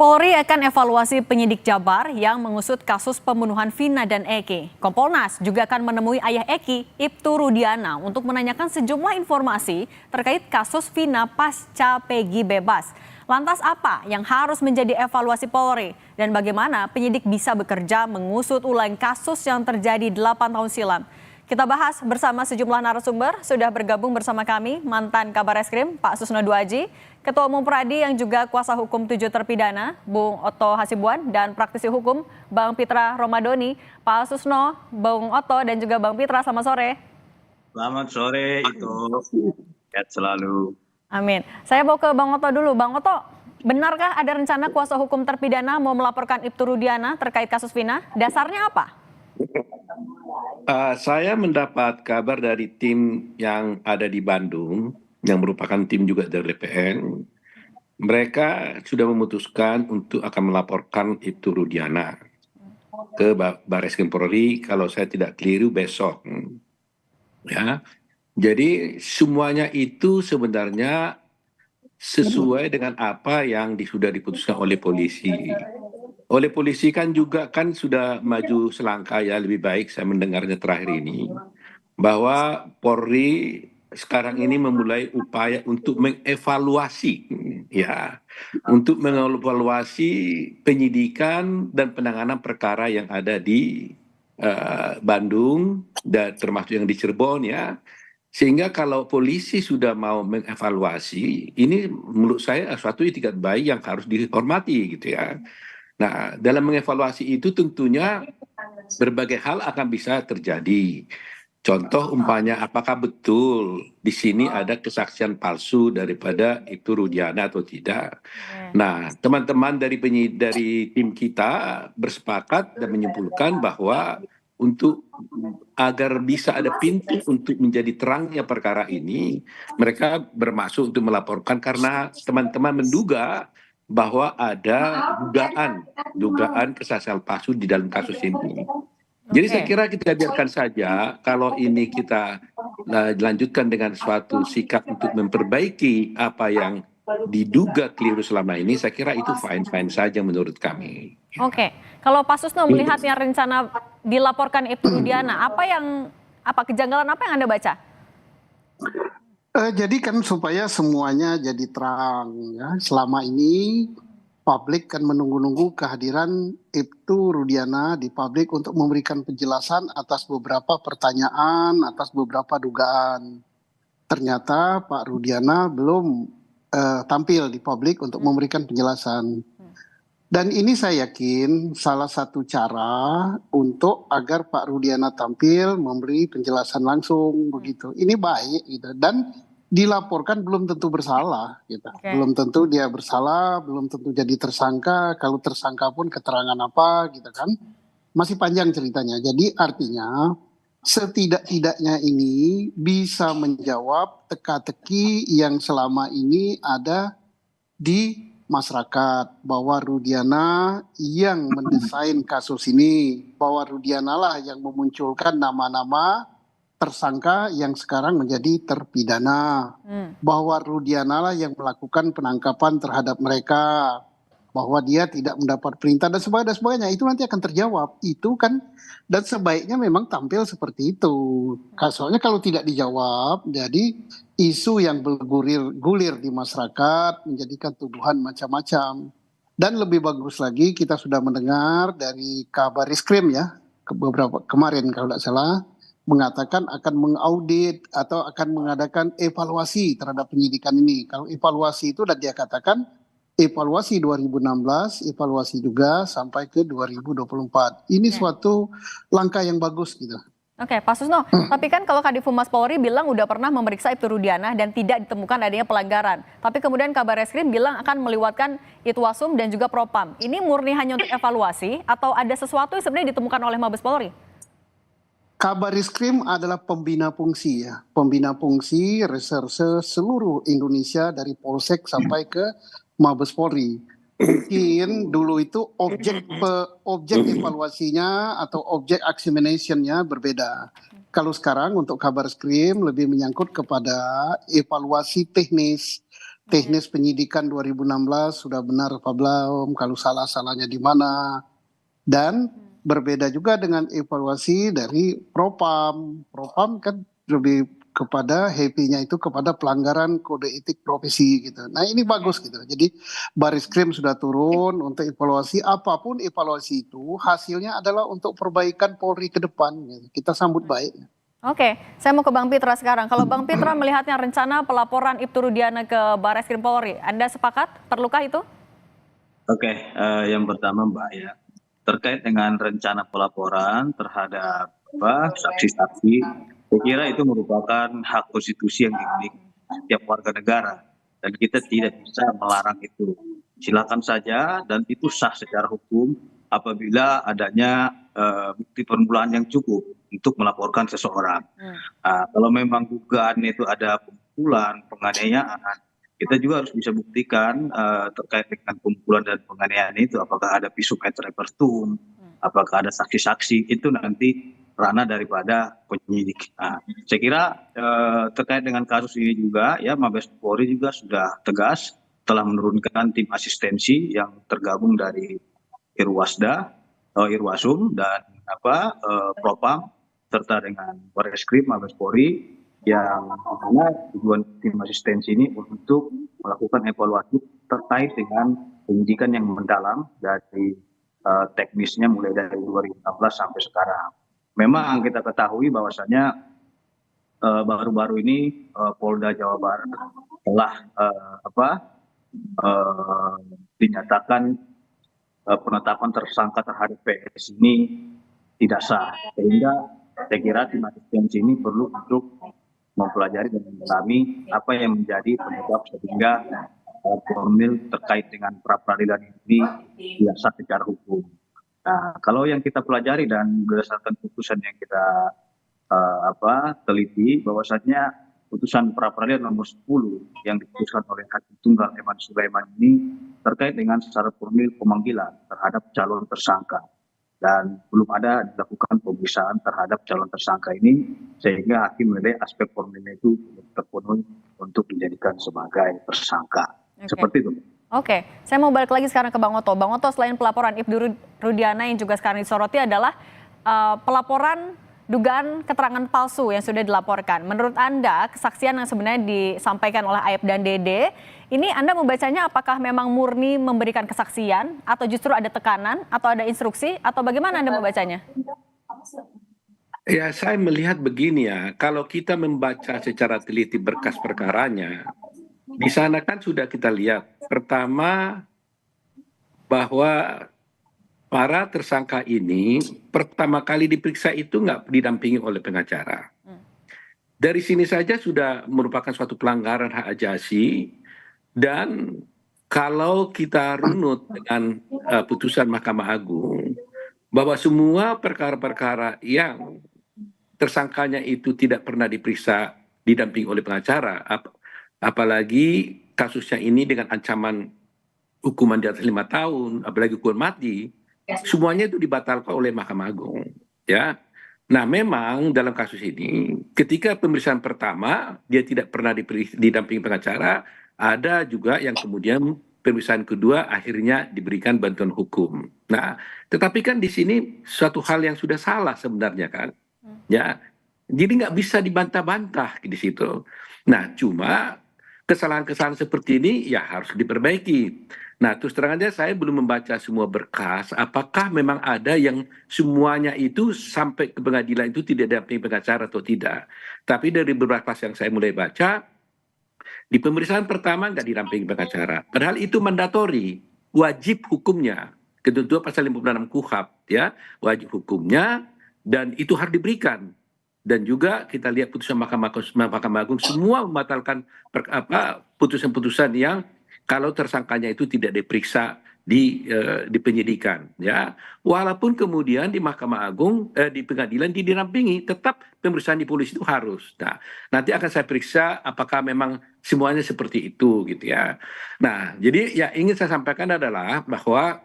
Polri akan evaluasi penyidik Jabar yang mengusut kasus pembunuhan Vina dan Eki. Kompolnas juga akan menemui ayah Eki, Ibtu Rudiana, untuk menanyakan sejumlah informasi terkait kasus Vina pasca Peggy bebas. Lantas apa yang harus menjadi evaluasi Polri? Dan bagaimana penyidik bisa bekerja mengusut ulang kasus yang terjadi 8 tahun silam? Kita bahas bersama sejumlah narasumber. Sudah bergabung bersama kami mantan Kabar Eskrim Pak Susno Duaji, Ketua Umum Pradi yang juga kuasa hukum 7 terpidana Bung Otto Hasibuan, dan praktisi hukum Bang Pitra Romadoni. Pak Susno, Bung Otto, dan juga Bang Pitra, selamat sore. Selamat sore, itu sehat selalu. Amin. Saya mau ke Bang Otto dulu. Bang Otto, benarkah ada rencana kuasa hukum terpidana mau melaporkan Ibtu Rudiana terkait kasus Vina? Dasarnya apa? Saya mendapat kabar dari tim yang ada di Bandung, yang merupakan tim juga dari BPN. Mereka sudah memutuskan untuk akan melaporkan Ibtu Rudiana ke Barreskrim Polri, kalau saya tidak keliru besok. Ya, jadi semuanya itu sebenarnya sesuai dengan apa yang sudah diputuskan oleh polisi. Oleh polisi kan juga kan sudah maju selangkah, ya, lebih baik saya mendengarnya terakhir ini, bahwa Polri sekarang ini memulai upaya untuk mengevaluasi, ya, untuk mengevaluasi penyidikan dan penanganan perkara yang ada di Bandung dan termasuk yang di Cirebon, ya. Sehingga kalau polisi sudah mau mengevaluasi, ini menurut saya suatu itikat baik yang harus dihormati, gitu ya. Nah, dalam mengevaluasi itu tentunya berbagai hal akan bisa terjadi. Contoh umpamanya, apakah betul di sini ada kesaksian palsu daripada Ibtu Rudiana atau tidak. Nah, teman-teman dari tim kita bersepakat dan menyimpulkan bahwa untuk agar bisa ada pintu untuk menjadi terangnya perkara ini, mereka bermaksud untuk melaporkan karena teman-teman menduga bahwa ada dugaan kesaksian palsu di dalam kasus ini. Jadi saya kira kita biarkan saja, kalau ini kita lanjutkan dengan suatu sikap untuk memperbaiki apa yang diduga keliru selama ini, saya kira itu fine-fine saja menurut kami. Oke, kalau Pak Susno melihatnya rencana dilaporkan Ibtu Rudiana, apa kejanggalan apa yang Anda baca? Jadi kan supaya semuanya jadi terang, ya. Selama ini publik kan menunggu-nunggu kehadiran Ibtu Rudiana di publik untuk memberikan penjelasan atas beberapa pertanyaan, atas beberapa dugaan. Ternyata Pak Rudiana belum tampil di publik untuk memberikan penjelasan. Dan ini saya yakin salah satu cara untuk agar Pak Rudiana tampil memberi penjelasan langsung begitu. Ini baik gitu, dan dilaporkan belum tentu bersalah gitu. Belum tentu dia bersalah, belum tentu jadi tersangka. Kalau tersangka pun keterangan apa gitu kan. Masih panjang ceritanya. Jadi artinya setidak-tidaknya ini bisa menjawab teka-teki yang selama ini ada di masyarakat, bahwa Rudiana yang mendesain kasus ini, bahwa Rudiana lah yang memunculkan nama-nama tersangka yang sekarang menjadi terpidana, bahwa Rudiana lah yang melakukan penangkapan terhadap mereka, bahwa dia tidak mendapat perintah dan sebagainya. Itu nanti akan terjawab, itu kan, dan sebaiknya memang tampil seperti itu. Soalnya kalau tidak dijawab, jadi isu yang bergulir di masyarakat menjadikan tuduhan macam-macam. Dan lebih bagus lagi, kita sudah mendengar dari Kabar Eskrim, ya, beberapa kemarin kalau tidak salah, mengatakan akan mengaudit atau akan mengadakan evaluasi terhadap penyidikan ini. Kalau evaluasi itu, dan dia katakan evaluasi 2016, evaluasi juga sampai ke 2024. Ini suatu langkah yang bagus gitu. Oke, Pak Susno, tapi kan kalau Kadif Humas Polri bilang udah pernah memeriksa Ibtu Rudiana dan tidak ditemukan adanya pelanggaran. Tapi kemudian Kabar Eskrim bilang akan meliwatkan Itwasum dan juga Propam. Ini murni hanya untuk evaluasi atau ada sesuatu yang sebenarnya ditemukan oleh Mabes Polri? Kabar Eskrim adalah pembina fungsi, ya. Pembina fungsi reserse seluruh Indonesia dari Polsek sampai ke Mabes Polri. Mungkin dulu itu objek evaluasinya atau objek examination-nya berbeda. Kalau sekarang untuk Kabar Eskrim lebih menyangkut kepada evaluasi teknis, teknis penyidikan 2016 sudah benar apa belum, kalau salahnya di mana. Dan berbeda juga dengan evaluasi dari Propam. Propam kan lebih kepada happy-nya itu kepada pelanggaran kode etik profesi gitu. Nah ini bagus gitu. Jadi Baris Krim sudah turun untuk evaluasi, apapun evaluasi itu hasilnya adalah untuk perbaikan Polri ke depan. Gitu. Kita sambut baik. Oke, saya mau ke Bang Pitra sekarang. Kalau Bang Pitra melihatnya rencana pelaporan Ibtu Rudiana ke Barreskrim Polri, Anda sepakat? Perlukah itu? Oke, yang pertama Mbak ya, terkait dengan rencana pelaporan terhadap saksi-saksi, saya kira itu merupakan hak konstitusi yang dimiliki setiap warga negara dan kita tidak bisa melarang itu. Silakan saja dan itu sah secara hukum apabila adanya bukti permulaan yang cukup untuk melaporkan seseorang. Kalau memang dugaan itu ada pemukulan, penganiayaan, kita juga harus bisa buktikan terkait dengan pemukulan dan penganiayaan itu apakah ada visum et repertum, apakah ada saksi-saksi, itu nanti ranah daripada penyidik. Saya kira terkait dengan kasus ini juga ya Mabes Polri juga sudah tegas telah menurunkan tim asistensi yang tergabung dari Irwasda, Irwasum dan Propam serta dengan Barreskrim Mabes Polri yang mana tujuan tim asistensi ini untuk melakukan evaluasi terkait dengan penyidikan yang mendalam dari teknisnya mulai dari 2016 sampai sekarang. Memang kita ketahui bahwasannya baru-baru ini Polda Jawa Barat telah dinyatakan penetapan tersangka terhadap PS ini tidak sah, sehingga saya kira tim asistensi ini perlu untuk mempelajari dan mendalami apa yang menjadi penyebab sehingga formil terkait dengan pra peradilan ini tidak sah secara hukum. Nah, kalau yang kita pelajari dan berdasarkan putusan yang kita teliti, bahwasannya putusan pra peradilan nomor 10 yang diputuskan oleh Hakim Tunggal Eman Sulaiman ini terkait dengan syarat formil pemanggilan terhadap calon tersangka dan belum ada dilakukan pemeriksaan terhadap calon tersangka ini sehingga hakim menilai aspek formilnya itu terpenuhi untuk dijadikan sebagai tersangka. Seperti itu. Oke, saya mau balik lagi sekarang ke Bang Oto. Bang Oto, selain pelaporan Ibtu Rudiana yang juga sekarang disoroti adalah pelaporan dugaan keterangan palsu yang sudah dilaporkan. Menurut Anda, kesaksian yang sebenarnya disampaikan oleh Aep dan Dede, ini Anda membacanya apakah memang murni memberikan kesaksian, atau justru ada tekanan, atau ada instruksi, atau bagaimana Anda membacanya? Ya, saya melihat begini ya, kalau kita membaca secara teliti berkas perkaranya, di sana kan sudah kita lihat, pertama bahwa para tersangka ini pertama kali diperiksa itu nggak didampingi oleh pengacara. Dari sini saja sudah merupakan suatu pelanggaran hak asasi dan kalau kita runut dengan putusan Mahkamah Agung bahwa semua perkara-perkara yang tersangkanya itu tidak pernah diperiksa didampingi oleh pengacara, apalagi kasusnya ini dengan ancaman hukuman di atas 5 tahun, apalagi hukuman mati, semuanya itu dibatalkan oleh Mahkamah Agung. Ya, nah memang dalam kasus ini, ketika pemeriksaan pertama dia tidak pernah didampingi pengacara, ada juga yang kemudian pemeriksaan kedua akhirnya diberikan bantuan hukum. Nah, tetapi kan di sini suatu hal yang sudah salah sebenarnya kan, ya. Jadi nggak bisa dibantah-bantah di situ. Nah, cuma kesalahan-kesalahan seperti ini ya harus diperbaiki. Nah, terus terang aja saya belum membaca semua berkas, apakah memang ada yang semuanya itu sampai ke pengadilan itu tidak didampingi pengacara atau tidak. Tapi dari beberapa yang saya mulai baca, di pemeriksaan pertama nggak didampingi pengacara. Padahal itu mandatori, wajib hukumnya. Ketentuan pasal 56 KUHP, ya, wajib hukumnya, dan itu harus diberikan. Dan juga kita lihat putusan Mahkamah Agung semua membatalkan putusan-putusan yang kalau tersangkanya itu tidak diperiksa di penyidikan, ya. Walaupun kemudian di Mahkamah Agung di pengadilan didampingi, tetap pemeriksaan di polisi itu harus. Nah, nanti akan saya periksa apakah memang semuanya seperti itu gitu ya. Nah, jadi ya ingin saya sampaikan adalah bahwa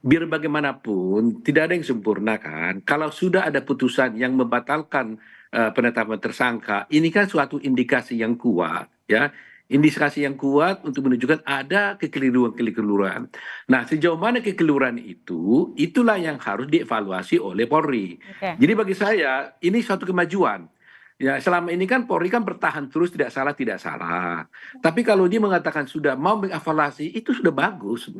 biar bagaimanapun tidak ada yang sempurna kan. Kalau sudah ada putusan yang membatalkan penetapan tersangka, ini kan suatu indikasi yang kuat, ya. indikasi yang kuat untuk menunjukkan ada kekeliruan-kekeliruan. Nah, sejauh mana kekeliruan itu, itulah yang harus dievaluasi oleh Polri. Oke. Jadi bagi saya ini suatu kemajuan. Ya, selama ini kan Polri kan bertahan terus tidak salah tidak salah. Tapi kalau dia mengatakan sudah mau mengevaluasi itu sudah bagus.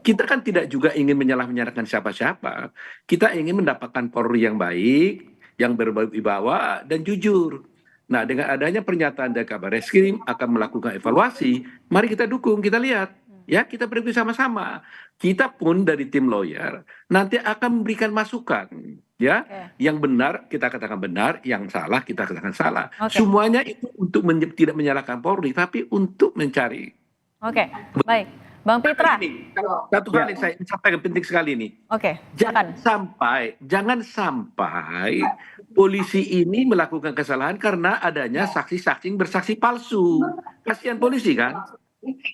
Kita kan tidak juga ingin menyalahkan siapa-siapa. Kita ingin mendapatkan Polri yang baik, yang berwibawa dan jujur. Nah, dengan adanya pernyataan dari Kabar Reskrim akan melakukan evaluasi, mari kita dukung, kita lihat. Ya, kita berdua sama-sama. Kita pun dari tim lawyer nanti akan memberikan masukan. Ya, yang benar kita katakan benar, yang salah kita katakan salah. Oke. Semuanya itu untuk tidak menyalahkan Polri, tapi untuk mencari. Oke, baik. Bang Pitra. Satu hal yang saya sampaikan penting sekali nih. Oke, Jangan silakan. sampai polisi ini melakukan kesalahan karena adanya saksi-saksi yang bersaksi palsu. Kasihan polisi kan?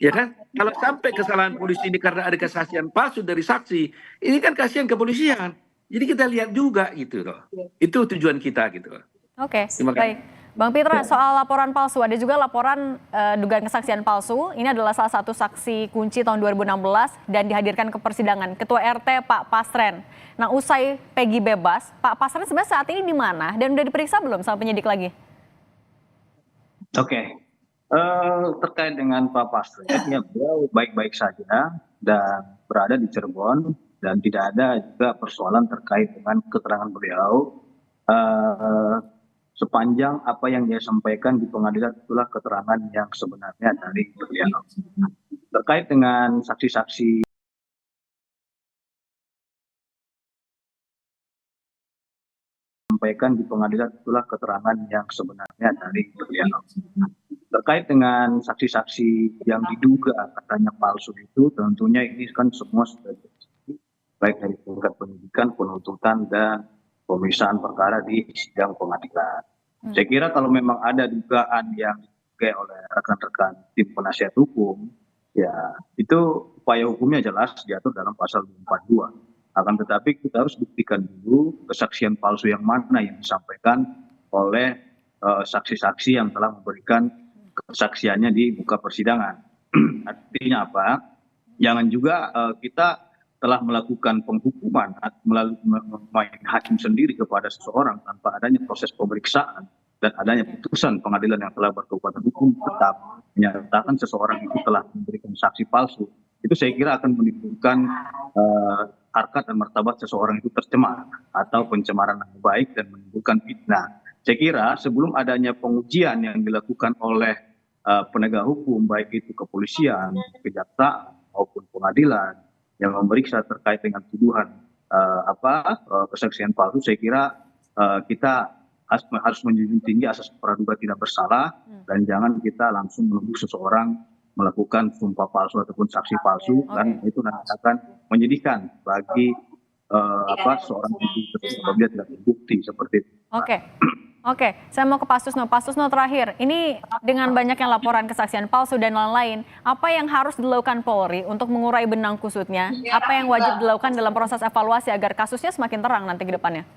Ya kan? Kalau sampai kesalahan polisi ini karena ada kesaksian palsu dari saksi, ini kan kasihan kepolisian. Jadi kita lihat juga gitu loh. Itu tujuan kita gitu. Oke, Terima kasih. baik. Bang Pitra, soal laporan palsu, ada juga laporan dugaan kesaksian palsu. Ini adalah salah satu saksi kunci tahun 2016 dan dihadirkan ke persidangan. Ketua RT Pak Pasren. Nah, usai Peggy bebas, Pak Pasren sebenarnya saat ini di mana? Dan udah diperiksa belum sama penyidik lagi? Oke. Terkait dengan Pak Pasren, ya beliau baik-baik saja dan berada di Cirebon dan tidak ada juga persoalan terkait dengan keterangan beliau. Sepanjang apa yang dia sampaikan di pengadilan itulah keterangan yang sebenarnya dari beliau. Terkait dengan saksi-saksi sampaikan di pengadilan itulah keterangan yang sebenarnya dari beliau. Terkait dengan saksi-saksi yang diduga katanya palsu itu, tentunya ini kan semua sudah terjadi, baik dari tingkat penyidikan, penuntutan, dan pemeriksaan perkara di sidang pengadilan. Saya kira kalau memang ada dugaan yang diduga oleh rekan-rekan tim penasihat hukum, ya itu upaya hukumnya jelas diatur dalam pasal 42. Akan tetapi kita harus buktikan dulu kesaksian palsu yang mana yang disampaikan oleh saksi-saksi yang telah memberikan kesaksiannya di muka persidangan. Artinya apa? Jangan juga kita telah melakukan penghukuman melalui main hakim sendiri kepada seseorang tanpa adanya proses pemeriksaan dan adanya putusan pengadilan yang telah berkekuatan hukum tetap menyatakan seseorang itu telah memberikan saksi palsu. Itu saya kira akan menimbulkan harkat dan martabat seseorang itu tercemar atau pencemaran nama baik dan menimbulkan fitnah. Saya kira sebelum adanya pengujian yang dilakukan oleh penegak hukum, baik itu kepolisian, kejaksaan maupun pengadilan yang memeriksa terkait dengan tuduhan kesaksian palsu, saya kira kita harus menjunjung tinggi asas praduga tidak bersalah dan jangan kita langsung menuduh seseorang melakukan sumpah palsu ataupun saksi palsu, dan itu nanti akan menyedihkan bagi seorang individu apabila tidak terbukti seperti itu. Oke, saya mau ke Pak Susno. Pak Susno terakhir, ini dengan banyaknya laporan kesaksian palsu dan lain-lain, apa yang harus dilakukan Polri untuk mengurai benang kusutnya? Apa yang wajib dilakukan dalam proses evaluasi agar kasusnya semakin terang nanti ke depannya?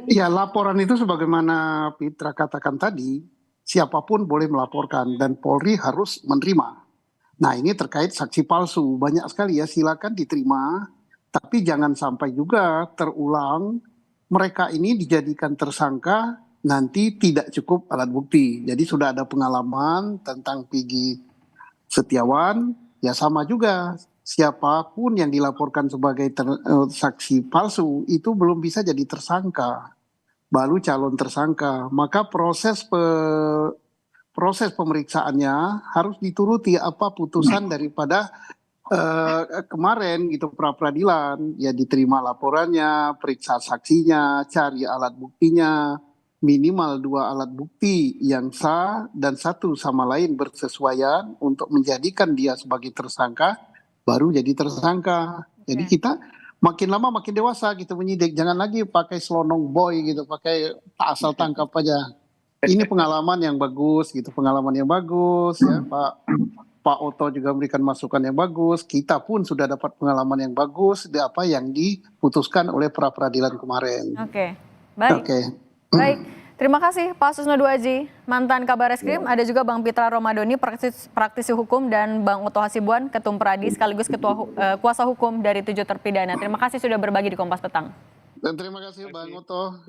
Ya, laporan itu sebagaimana Pitra katakan tadi, siapapun boleh melaporkan dan Polri harus menerima. Nah, ini terkait saksi palsu, banyak sekali ya, silakan diterima, tapi jangan sampai juga terulang mereka ini dijadikan tersangka nanti tidak cukup alat bukti. Jadi sudah ada pengalaman tentang Peggy Setiawan, ya sama juga. Siapapun yang dilaporkan sebagai saksi palsu itu belum bisa jadi tersangka, baru calon tersangka. Maka proses pemeriksaannya harus dituruti apa putusan daripada kemarin gitu pra-peradilan, ya diterima laporannya, periksa saksinya, cari alat buktinya, minimal 2 alat bukti yang sah dan satu sama lain bersesuaian untuk menjadikan dia sebagai tersangka, baru jadi tersangka. Jadi kita makin lama makin dewasa gitu menyidik, jangan lagi pakai selonong boy gitu, pakai asal tangkap aja. Ini pengalaman yang bagus gitu, ya Pak Oto juga memberikan masukan yang bagus, kita pun sudah dapat pengalaman yang bagus di apa yang diputuskan oleh pra-peradilan kemarin. Oke, baik. Oke. Baik, Terima kasih Pak Susno Duaji, mantan Kabar Eskrim. Ada juga Bang Pitra Romadoni, praktisi hukum, dan Bang Oto Hasibuan, Ketum Peradi sekaligus kuasa hukum dari 7 terpidana. Terima kasih sudah berbagi di Kompas Petang. Dan terima kasih Bang Oto.